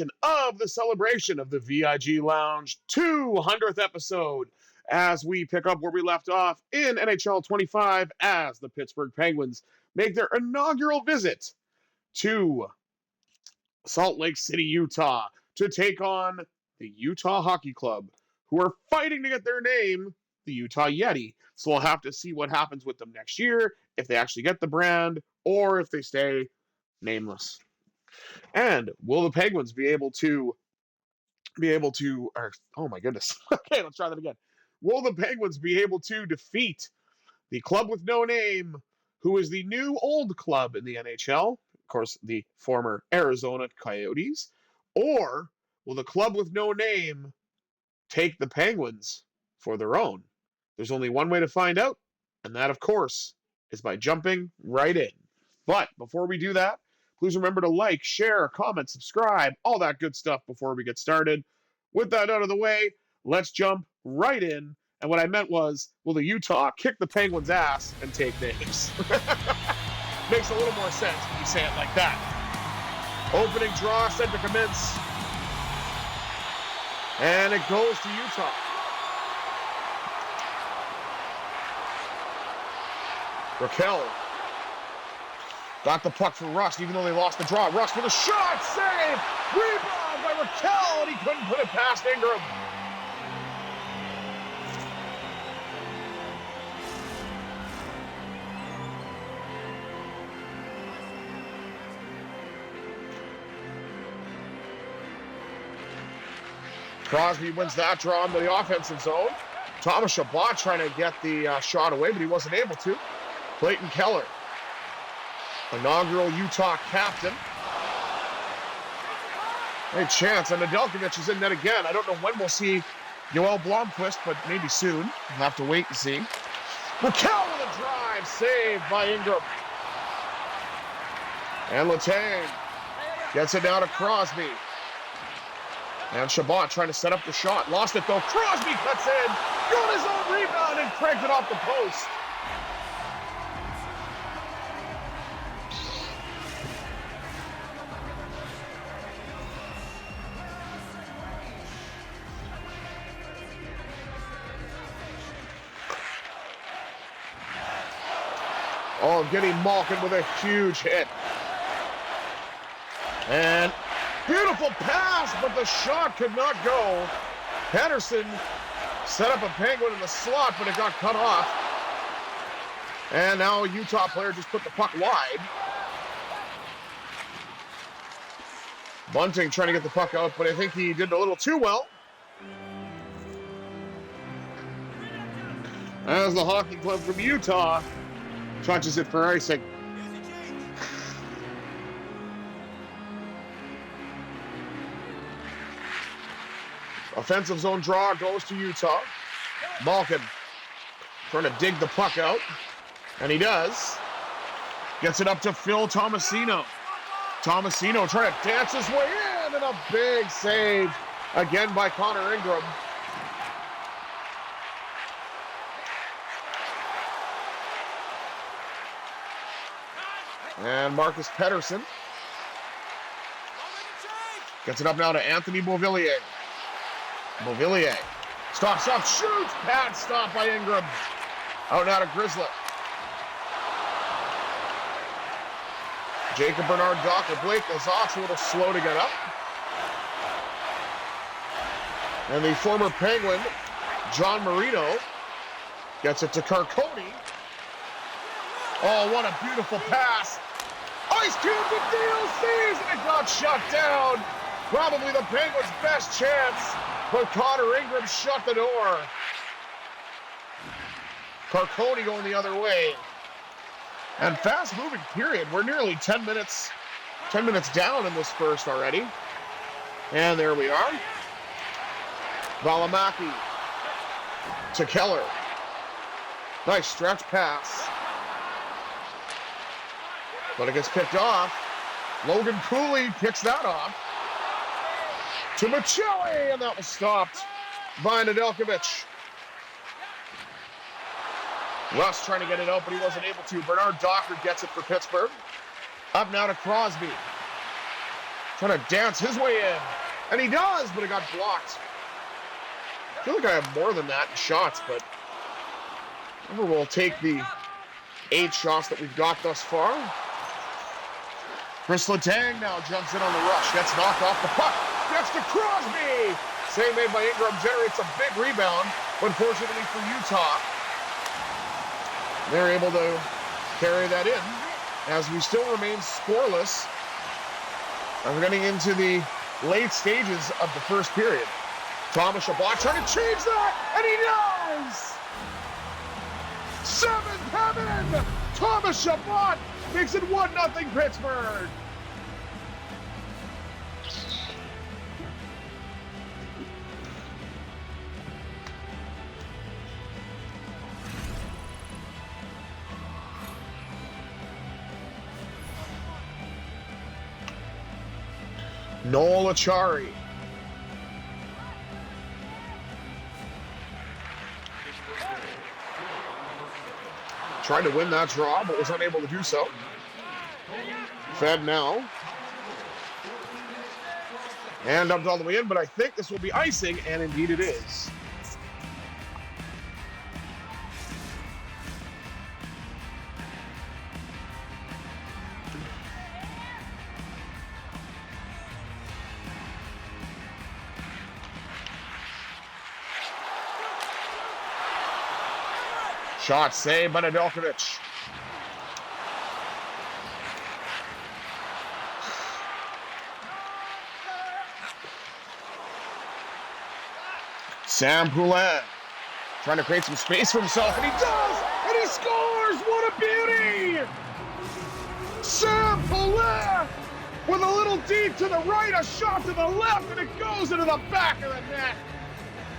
edition of the celebration of the VIG Lounge 200th episode as we pick up where we left off in NHL 25 as the Pittsburgh Penguins make their inaugural visit to Salt Lake City, Utah to take on the Utah Hockey Club, who are fighting to get their name, the Utah Yeti. So we'll have to see what happens with them next year, if they actually get the brand, or if they stay nameless. And will the Penguins be able to, oh my goodness. Okay, let's try that again. Will the Penguins be able to defeat the club with no name, who is the new old club in the NHL? Of course, the former Arizona Coyotes. Or will the club with no name take the Penguins for their own? There's only one way to find out, and that, of course, is by jumping right in. But before we do that, please remember to like, share, comment, subscribe, all that good stuff before we get started. With that out of the way, let's jump right in. And what I meant was, will the Utah kick the Penguins' ass and take names? Makes a little more sense when you say it like that. Opening draw set to commence. And it goes to Utah. Raquel got the puck for Rust, even though they lost the draw. Rust with a shot, save, rebound by Raquel, and he couldn't put it past Ingram. Crosby wins that draw into the offensive zone. Thomas Chabot trying to get the shot away, but he wasn't able to. Clayton Keller, inaugural Utah captain. Great chance, and Nedeljkovic is in net again. I don't know when we'll see Yoel Blomqvist, but maybe soon. We'll have to wait and see. Raquel with a drive, saved by Ingram. And Letang gets it down to Crosby. And Chabot trying to set up the shot. Lost it though. Crosby cuts in. Got his own rebound and cranked it off the post. Oh, getting Malkin with a huge hit. And beautiful pass, but the shot could not go. Pettersson set up a Penguin in the slot, but it got cut off. And now a Utah player just put the puck wide. Bunting trying to get the puck out, but I think he did a little too well. As the hockey club from Utah touches it for icing. Offensive zone draw goes to Utah. Malkin trying to dig the puck out, and he does. Gets it up to Phil Tomasino. Tomasino trying to dance his way in, and a big save again by Connor Ingram. And Marcus Pettersson gets it up now to Anthony Beauvillier. Beauvillier stops up, shoots, pad stop by Ingram. Out now to Grizzly. Jacob Bernard Docker. Blake Lazat's a little slow to get up. And the former Penguin, John Marino, gets it to Carconi. Oh, what a beautiful pass. Ice Cube with DLCs, and it got shut down. Probably the Penguins' best chance, but Connor Ingram shut the door. Carconi going the other way. And fast-moving period. We're nearly 10 minutes down in this first already. And there we are. Valimaki to Keller. Nice stretch pass. But it gets picked off. Logan Cooley picks that off. To Michelli, and that was stopped by Nedeljkovic. Russ trying to get it out, but he wasn't able to. Bernard Docker gets it for Pittsburgh. Up now to Crosby. Trying to dance his way in. And he does, but it got blocked. I feel like I have more than that in shots, but we'll take the 8 shots that we've got thus far. Chris Letang now jumps in on the rush. Gets knocked off the puck. Gets to Crosby. Save made by Ingram generates a big rebound. But fortunately for Utah, they're able to carry that in as we still remain scoreless. And we're getting into the late stages of the first period. Thomas Chabot trying to change that, and he does! 7th heaven! Thomas Chabot makes it 1-0 Pittsburgh! Noel Achari. Tried to win that draw, but was unable to do so. Fed now. And dumped all the way in, but I think this will be icing, and indeed it is. Shot saved by Nedeljkovic. Sam Poulin trying to create some space for himself, and he does! And he scores! What a beauty! Sam Poulin with a little deep to the right, a shot to the left, and it goes into the back of the net.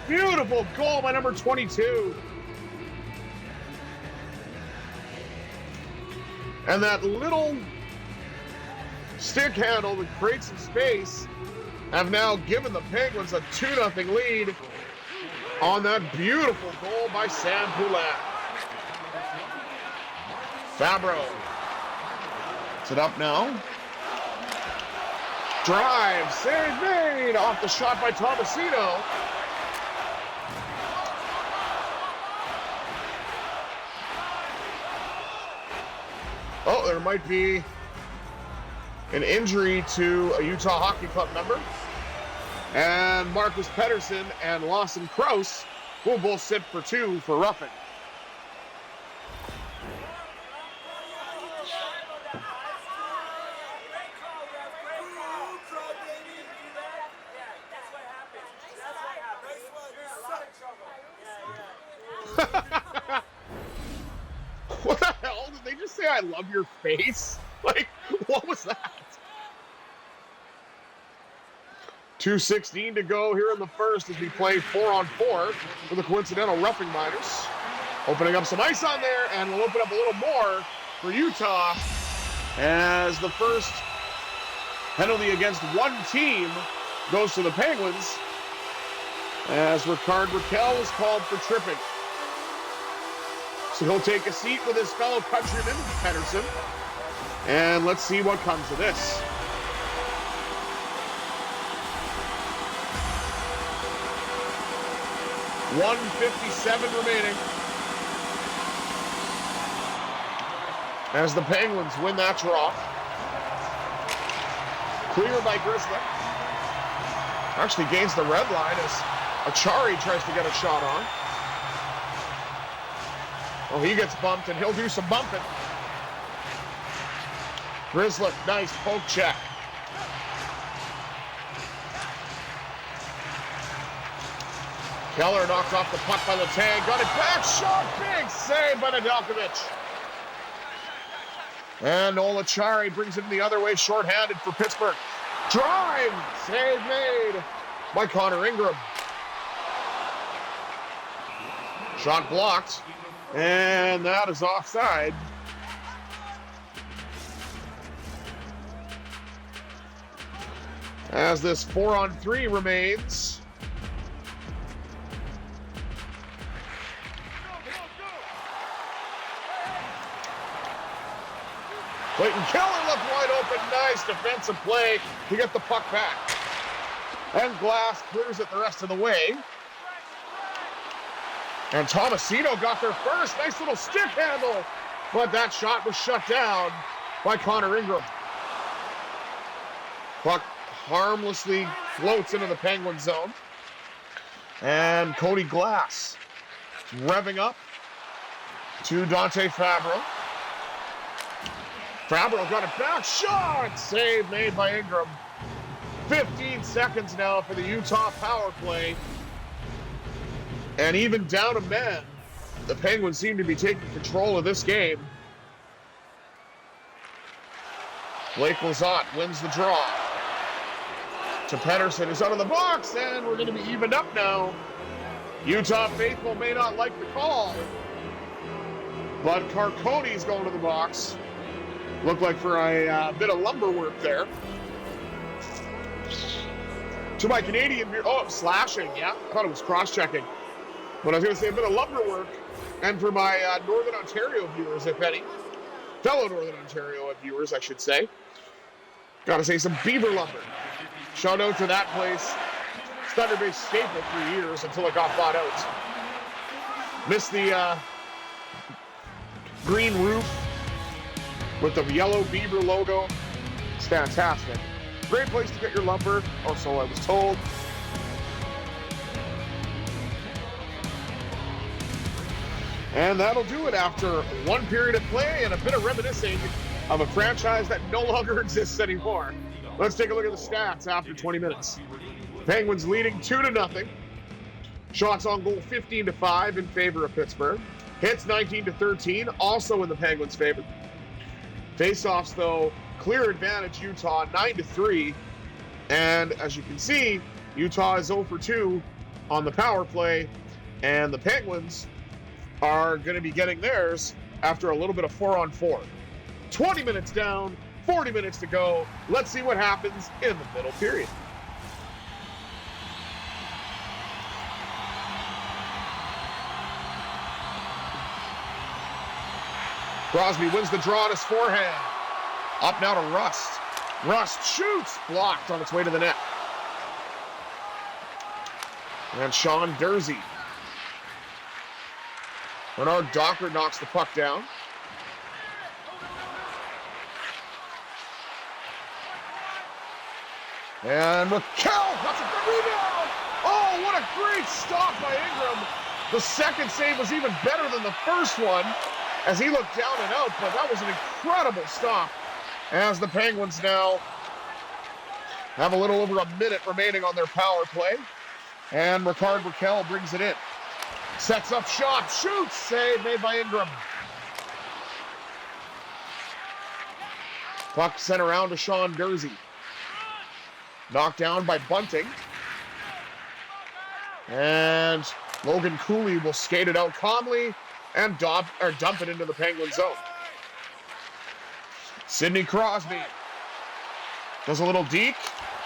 Beautiful goal by number 22. And that little stick handle that creates some space have now given the Penguins a 2-0 lead on that beautiful goal by Sam Poulin. Fabro. It's it up now. Drive, save made, off the shot by Tomasino. Oh, there might be an injury to a Utah Hockey Club member. And Marcus Pettersson and Lawson Krause will both sit for 2 for roughing. What the hell? Did they just say, "I love your face"? Like, what was that? 2:16 to go here in the first as we play 4-on-4 for the coincidental roughing minors. Opening up some ice on there, and we'll open up a little more for Utah as the first penalty against one team goes to the Penguins as Ricard Raquel is called for tripping. So he'll take a seat with his fellow countryman, Pettersson. And let's see what comes of this. .157 remaining. As the Penguins win that draw. Clear by Grizzly. Actually gains the red line as Achari tries to get a shot on. Oh, he gets bumped, and he'll do some bumping. Grizzly, nice poke check. Keller knocked off the puck by Letang. Got it back. Shot. Big save by Nedeljkovic. And Noel Achari brings it the other way, shorthanded for Pittsburgh. Drive. Save made by Connor Ingram. Shot blocked. And that is offside. As this 4-on-3 remains. Clayton Keller left wide open. Nice defensive play to get the puck back. And Glass clears it the rest of the way. And Tomasino got there first. Nice little stick handle. But that shot was shut down by Connor Ingram. Puck harmlessly floats into the Penguin zone. And Cody Glass revving up to Dante Fabro. Fabro got it back. Shot! Save made by Ingram. 15 seconds now for the Utah power play. And even down a man, the Penguins seem to be taking control of this game. Blake Lizotte wins the draw. To Pettersson, who's out of the box, and we're going to be evened up now. Utah faithful may not like the call, but Carcone's going to the box. Looked like for a bit of lumber work there. To my Canadian, slashing, yeah. I thought it was cross-checking. But I was going to say a bit of lumber work. And for my Northern Ontario viewers, if any, fellow Northern Ontario viewers, I should say, got to say some beaver lumber. Shout out to that place. Thunder Bay staple for years until it got bought out. Missed the green roof with the yellow beaver logo. It's fantastic. Great place to get your lumber, or so I was told. And that'll do it after one period of play and a bit of reminiscing of a franchise that no longer exists anymore. Let's take a look at the stats after 20 minutes. Penguins leading 2-0. Shots on goal 15-5 in favor of Pittsburgh. Hits 19-13, also in the Penguins' favor. Faceoffs, though, clear advantage Utah, 9-3. And as you can see, Utah is 0 for 2 on the power play. And the Penguins are going to be getting theirs after a little bit of 4-on-4. 20 minutes down, 40 minutes to go. Let's see what happens in the middle period. Crosby wins the draw on his forehand. Up now to Rust. Rust shoots. Blocked on its way to the net. And Sean Durzi. Bernard Docker knocks the puck down. And McKell cuts it for rebound. Oh, what a great stop by Ingram. The second save was even better than the first one as he looked down and out, but that was an incredible stop as the Penguins now have a little over a minute remaining on their power play. And Ricard Raquel brings it in. Sets up shot, shoots, save made by Ingram. Puck sent around to Sean Durzi. Knocked down by Bunting. And Logan Cooley will skate it out calmly and dump it into the Penguin zone. Sidney Crosby does a little deke.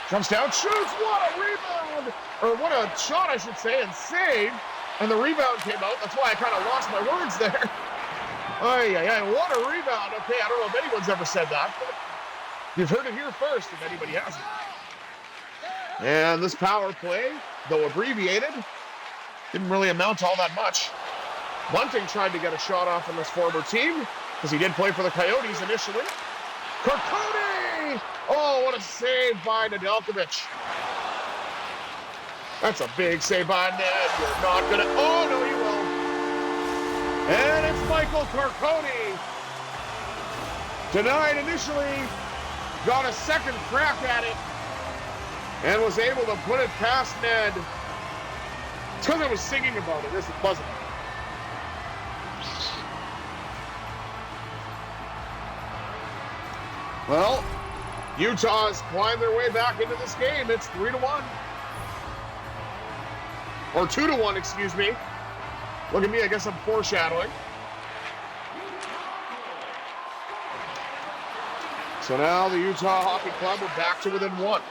Comes down, shoots, what a rebound! Or what a shot, I should say, and save. And the rebound came out. That's why I kind of lost my words there. What a rebound. Okay, I don't know if anyone's ever said that, but you've heard it here first if anybody hasn't. And this power play, though abbreviated, didn't really amount to all that much. Bunting tried to get a shot off on this former team because he did play for the Coyotes initially. Carcone! Oh, what a save by Nedeljkovic. That's a big save by Ned. You're not going to... Oh, no, you will. And it's Michael Carcone. Denied initially. Got a second crack at it. And was able to put it past Ned. It's because I was singing about it. This wasn't. Well, Utah's climbed their way back into this game. It's 3-1. Or 2-1, excuse me. Look at me, I guess I'm foreshadowing. So now the Utah Hockey Club are back to within one.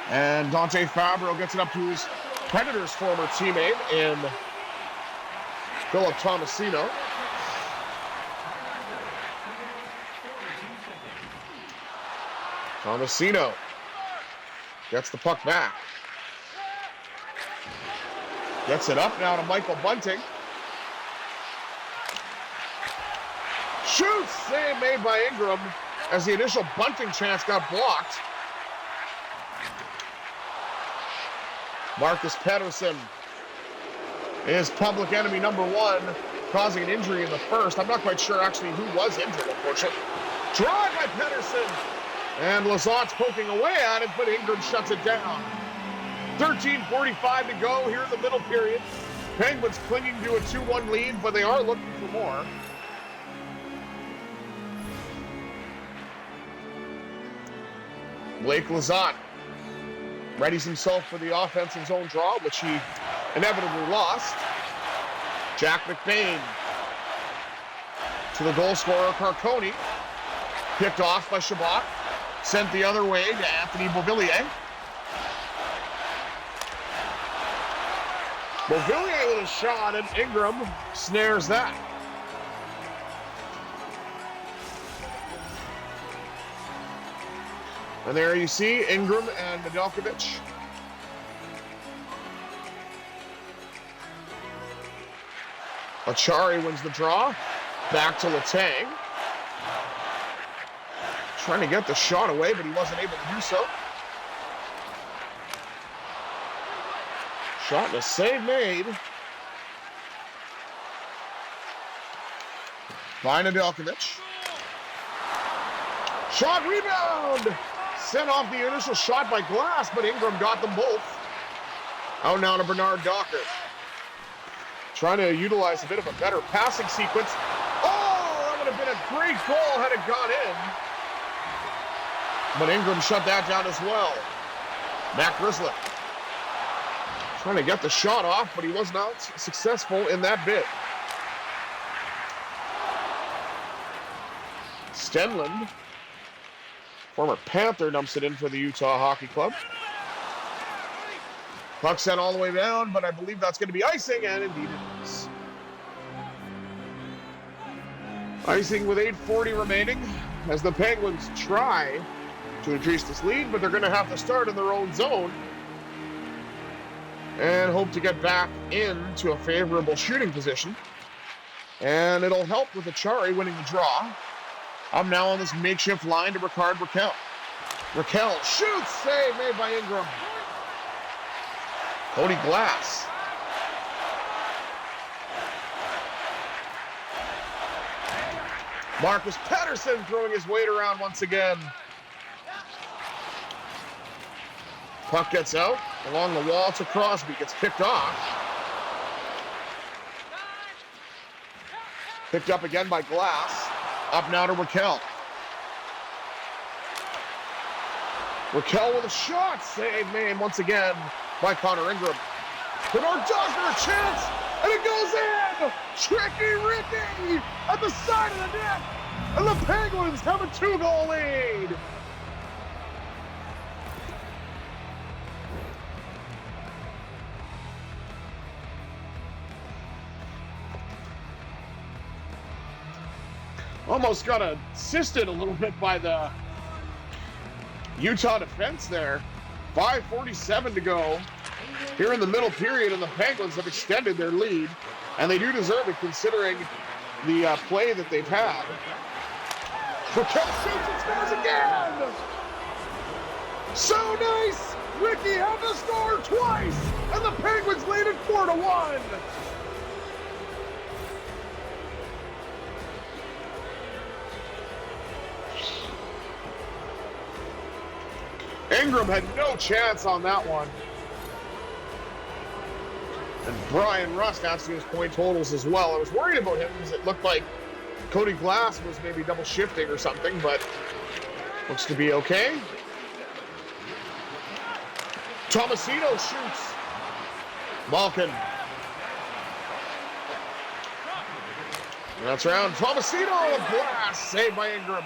And Dante Fabro gets it up to his Predators' former teammate in Philip Tomasino. Tomasino gets the puck back. Gets it up now to Michael Bunting. Shoots! Save made by Ingram as the initial Bunting chance got blocked. Marcus Pettersson is public enemy number one, causing an injury in the first. I'm not quite sure actually who was injured, unfortunately. Drive by Pettersson! And Lazat's poking away at it, but Ingram shuts it down. 13:45 to go here in the middle period. Penguins clinging to a 2-1 lead, but they are looking for more. Blake Lazat readies himself for the offensive zone draw, which he inevitably lost. Jack McBain to the goal scorer, Carconi. Picked off by Shabbat. Sent the other way to Anthony Beauvillier. Beauvillier with a shot, and Ingram snares that. And there you see Ingram and Nedeljkovic. Achari wins the draw. Back to Letang. Trying to get the shot away, but he wasn't able to do so. Shot and a save made by Nedeljkovic. Shot, rebound! Sent off the initial shot by Glass, but Ingram got them both. Out now to Bernard Docker. Trying to utilize a bit of a better passing sequence. Oh, that would have been a great goal had it gone in. But Ingram shut that down as well. Matt Grzelcyk trying to get the shot off, but he was not successful in that bid. Stenlund, former Panther, dumps it in for the Utah Hockey Club. Puck sent all the way down, but I believe that's going to be icing, and indeed it is. Icing with 8:40 remaining as the Penguins try to increase this lead, but they're going to have to start in their own zone and hope to get back into a favorable shooting position. And it'll help with Achari winning the draw. I'm now on this makeshift line to Ricard Raquel. Raquel shoots, save made by Ingram. Cody Glass. Marcus Pettersson throwing his weight around once again. Puck gets out along the wall to Crosby, gets picked off. Picked up again by Glass. Up now to Raquel. Raquel with a shot, save made once again by Connor Ingram. Bernard Docker, a chance, and it goes in! Tricky Ricky at the side of the net, and the Penguins have a 2-goal lead. Almost got assisted a little bit by the Utah defense there. 5:47 to go here in the middle period, and the Penguins have extended their lead, and they do deserve it considering the play that they've had. Raquel shoots and scores again! So nice! Ricky had to score twice, and the Penguins lead it 4-1. Ingram had no chance on that one. And Brian Rust adds to his point totals as well. I was worried about him because it looked like Cody Glass was maybe double shifting or something, but looks to be okay. Tomasino shoots. Malkin. That's around. Tomasino, a blast, saved by Ingram.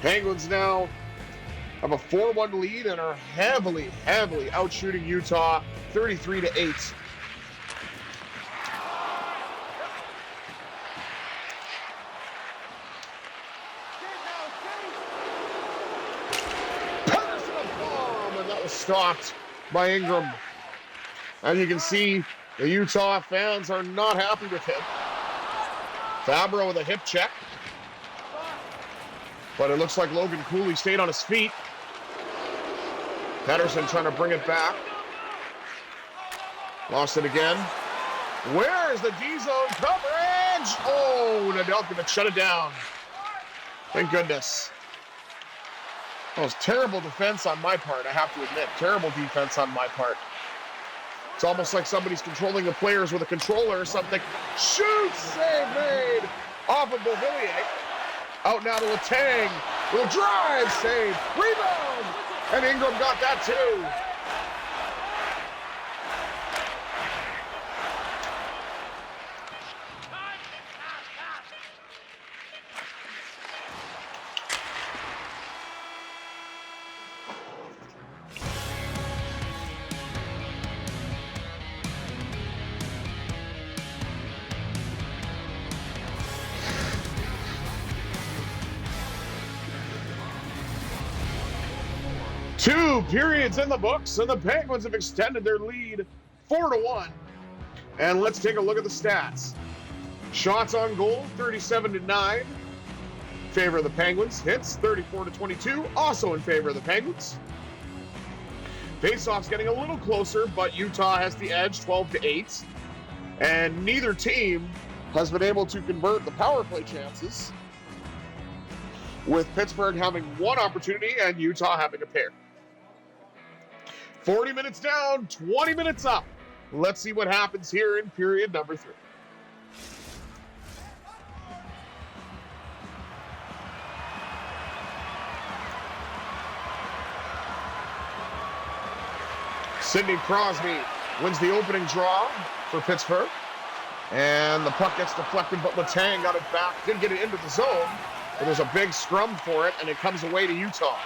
Penguins now have a 4-1 lead and are heavily outshooting Utah 33-8. was stopped by Ingram. And you can see the Utah fans are not happy with him. Fabro with a hip check. But it looks like Logan Cooley stayed on his feet. Pettersson trying to bring it back. Lost it again. Where's the D-zone coverage? Oh, Nedeljkovic shut it down. Thank goodness. That was terrible defense on my part, I have to admit. Terrible defense on my part. It's almost like somebody's controlling the players with a controller or something. Shoot! Save made! Off of Beauvillier. Out now to Letang. With a drive! Save! Rebound! And Ingram got that too. Two periods in the books, and the Penguins have extended their lead 4-1. And let's take a look at the stats. Shots on goal, 37-9. Favor of the Penguins. Hits, 34-22. Also in favor of the Penguins. Faceoffs getting a little closer, but Utah has the edge, 12-8. And neither team has been able to convert the power play chances, with Pittsburgh having one opportunity and Utah having a pair. 40 minutes down, 20 minutes up. Let's see what happens here in period number 3. Sidney Crosby wins the opening draw for Pittsburgh. And the puck gets deflected, but Letang got it back. Didn't get it into the zone, but there's a big scrum for it, and it comes away to Utah.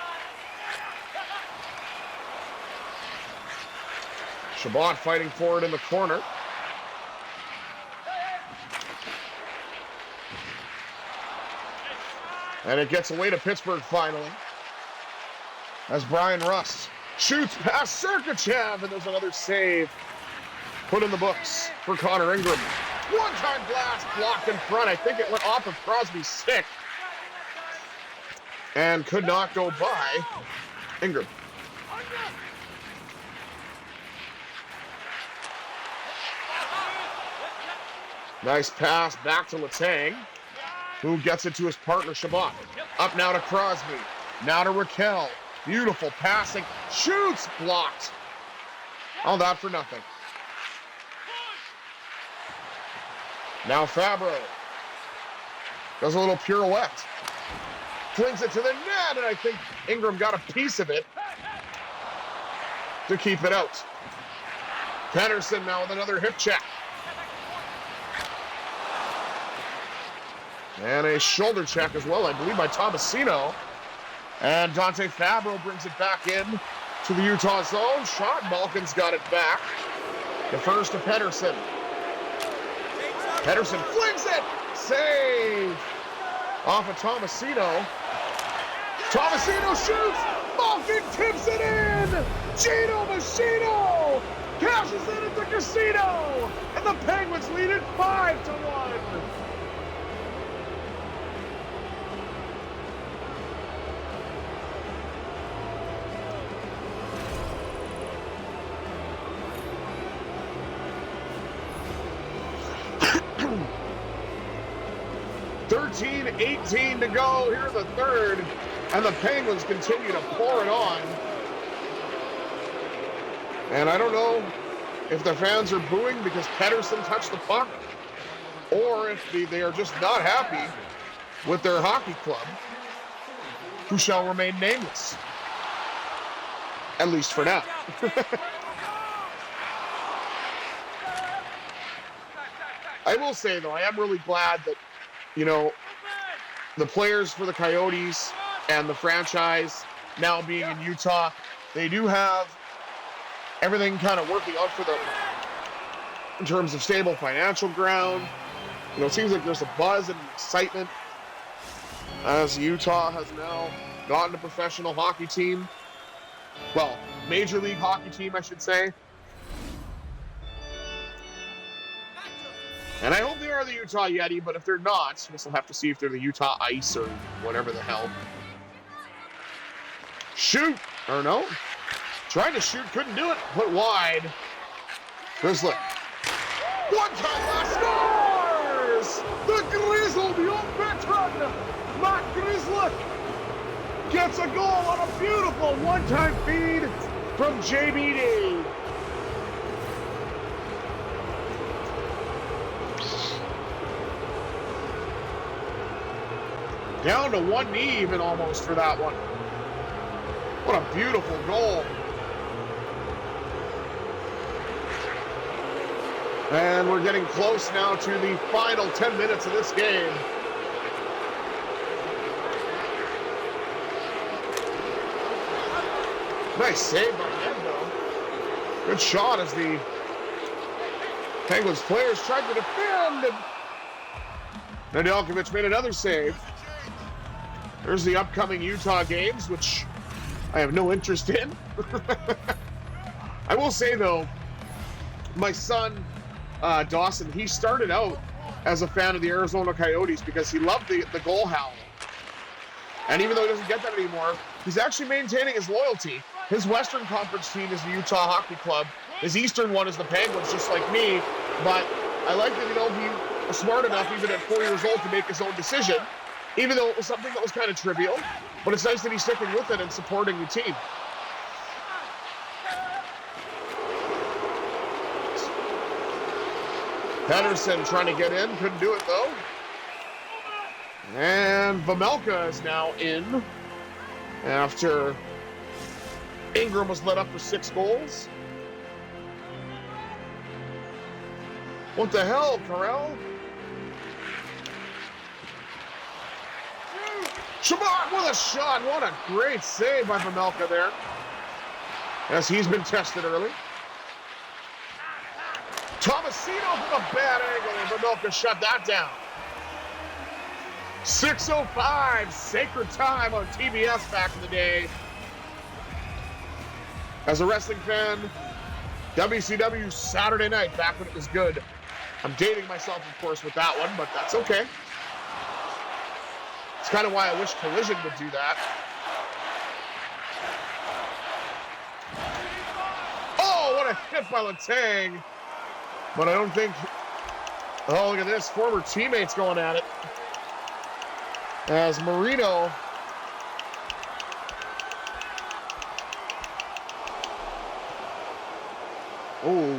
Chabot fighting for it in the corner. And it gets away to Pittsburgh finally. As Brian Rust shoots past Sergachev, and there's another save put in the books for Connor Ingram. One-time blast blocked in front. I think it went off of Crosby's stick and could not go by Ingram. Nice pass back to Letang, who gets it to his partner Chabot. Up now to Crosby. Now to Raquel. Beautiful passing. Shoots! Blocked. All that for nothing. Now Fabro does a little pirouette. Flings it to the net, and I think Ingram got a piece of it to keep it out. Pettersson now with another hip check. And a shoulder check as well, I believe, by Tomasino. And Dante Fabro brings it back in to the Utah zone. Shot, Malkin's got it back. The first to Pettersson. Pettersson flings it! Save! Off of Tomasino. Tomasino shoots! Malkin tips it in! Gino Machino cashes in at the casino! And the Penguins lead it 5-1! .18 to go here in the third, and the Penguins continue to pour it on. And I don't know if the fans are booing because Pettersson touched the puck, or if they are just not happy with their hockey club, who shall remain nameless. At least for now. I will say, though, I am really glad that, you know, the players for the Coyotes and the franchise now being in Utah, they do have everything kind of working out for them in terms of stable financial ground. You know, it seems like there's a buzz and excitement as Utah has now gotten a professional hockey team. Well, Major League Hockey team, I should say. And I hope they are the Utah Yeti, but if they're not, I guess we'll have to see if they're the Utah Ice or whatever the hell. Shoot! Or no. Tried to shoot, couldn't do it. Put wide. Grizzly. One time last scores! The Grizzled young veteran, Matt Grizzly, gets a goal on a beautiful one-time feed from JBD. Down to one knee even almost for that one. What a beautiful goal. And we're getting close now to the final 10 minutes of this game. Nice save by Endo. Good shot as the Penguins players tried to defend. And Nedeljkovic made another save. There's the upcoming Utah games, which I have no interest in. I will say, though, my son, Dawson, he started out as a fan of the Arizona Coyotes because he loved the goal howl. And even though he doesn't get that anymore, he's actually maintaining his loyalty. His Western Conference team is the Utah Hockey Club. His Eastern one is the Penguins, just like me. But I like that, he was smart enough, even at 4 years old, to make his own decision. Even though it was something that was kind of trivial, but it's nice that he's sticking with it and supporting the team. Pedersen trying to get in, couldn't do it though. And Vejmelka is now in after Ingram was let up for 6 goals. What the hell, Carell? Shabbat with a shot. What a great save by Vejmelka there. As he's been tested early. Tomasino from a bad angle, and Vejmelka shut that down. 6:05, sacred time on TBS back in the day. As a wrestling fan, WCW Saturday night, back when it was good. I'm dating myself, of course, with that one, but that's okay. It's kind of why I wish Collision would do that. Oh, what a hit by Letang. But I don't think... Oh, look at this. Former teammates going at it. As Marino... Oh.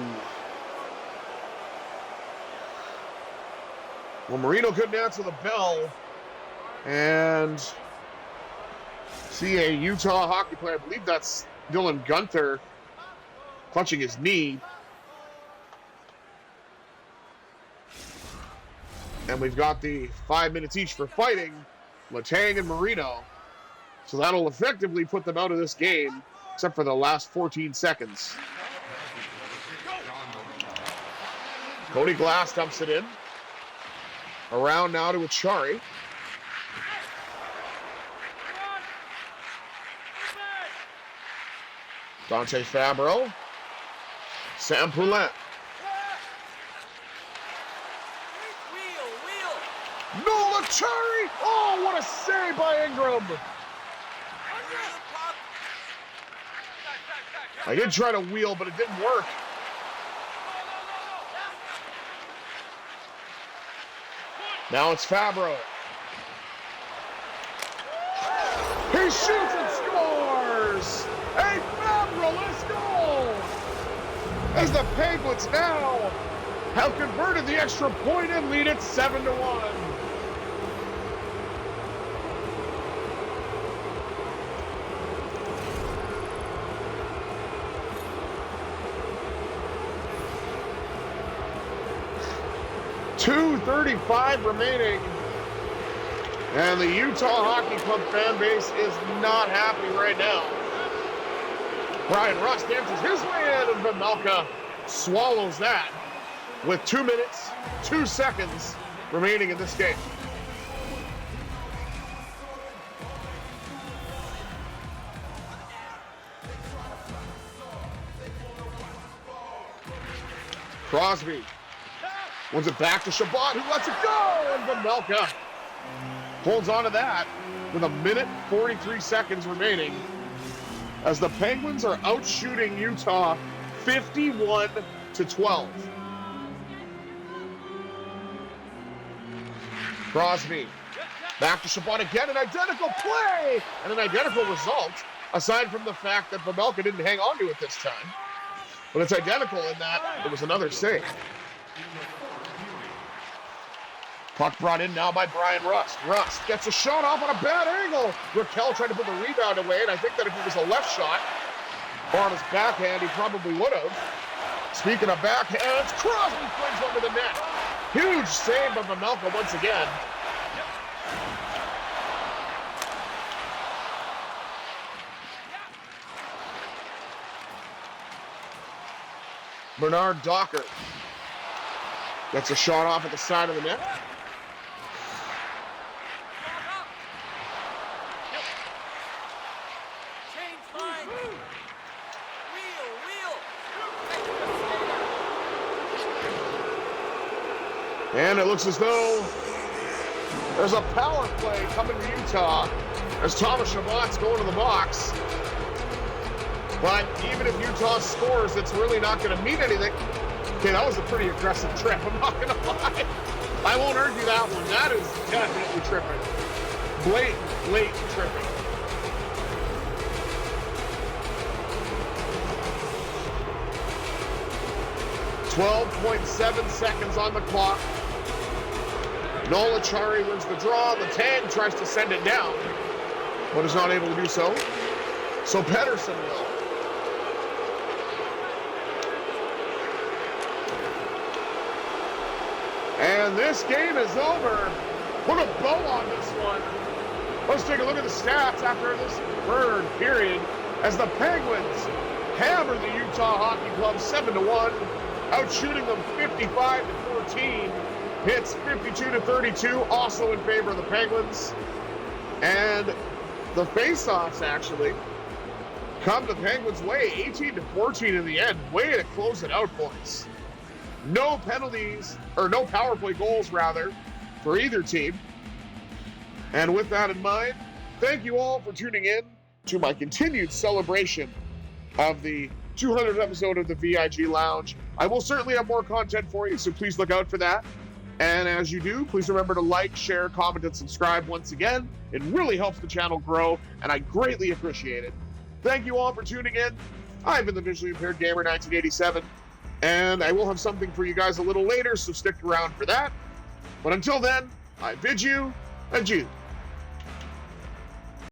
Well, Marino couldn't answer the bell. And see a Utah hockey player, I believe that's Dylan Gunther, clutching his knee. And we've got the 5 minutes each for fighting, Letang and Marino. So that'll effectively put them out of this game, except for the last 14 seconds. Cody Glass dumps it in. Around now to Achari. Dante Fabro. Sam Poulin. Noel Achari! Oh, what a save by Ingram! I did try to wheel, but it didn't work. Now it's Fabro. He shoots and scores! Hey, Fabro, let's go! As the Penguins now have converted the extra point and lead it 7-1. .235 remaining. And the Utah Hockey Club fan base is not happy right now. Brian Rust dances his way in, and Vejmelka swallows that with 2 minutes, 2 seconds remaining in this game. Crosby wins it back to Shabbat, who lets it go, and Vejmelka holds on to that with 1:43 remaining as the Penguins are outshooting Utah 51-12. Crosby back to Shabbat again, an identical play and an identical result, aside from the fact that Vejmelka didn't hang on to it this time. But it's identical in that it was another save. Puck brought in now by Brian Rust. Rust gets a shot off on a bad angle. Raquel tried to put the rebound away, and I think that if it was a left shot or on his backhand, he probably would have. Speaking of backhands, Crosby flings over the net. Huge save by Vejmelka once again. Bernard Docker gets a shot off at the side of the net. And it looks as though there's a power play coming to Utah as Thomas Chabot's going to the box. But even if Utah scores, it's really not going to mean anything. Okay, that was a pretty aggressive trip, I'm not going to lie. I won't argue that one. That is definitely tripping. Blatant tripping. .7 seconds on the clock. Nola Chari wins the draw. The Tang tries to send it down, but is not able to do so. So Pettersson will. And this game is over. Put a bow on this one. Let's take a look at the stats after this third period as the Penguins hammer the Utah Hockey Club 7-1, outshooting them 55-14. Hits 52-32, also in favor of the Penguins. And the faceoffs actually come the Penguins' way, 18-14 in the end. Way to close it out, boys. No penalties, or no power play goals, rather, for either team. And with that in mind, thank you all for tuning in to my continued celebration of the 200th episode of the VIG Lounge. I will certainly have more content for you, so please look out for that. And as you do, please remember to like, share, comment, and subscribe once again. It really helps the channel grow, and I greatly appreciate it. Thank you all for tuning in. I've been the Visually Impaired Gamer 1987, and I will have something for you guys a little later, so stick around for that. But until then, I bid you adieu.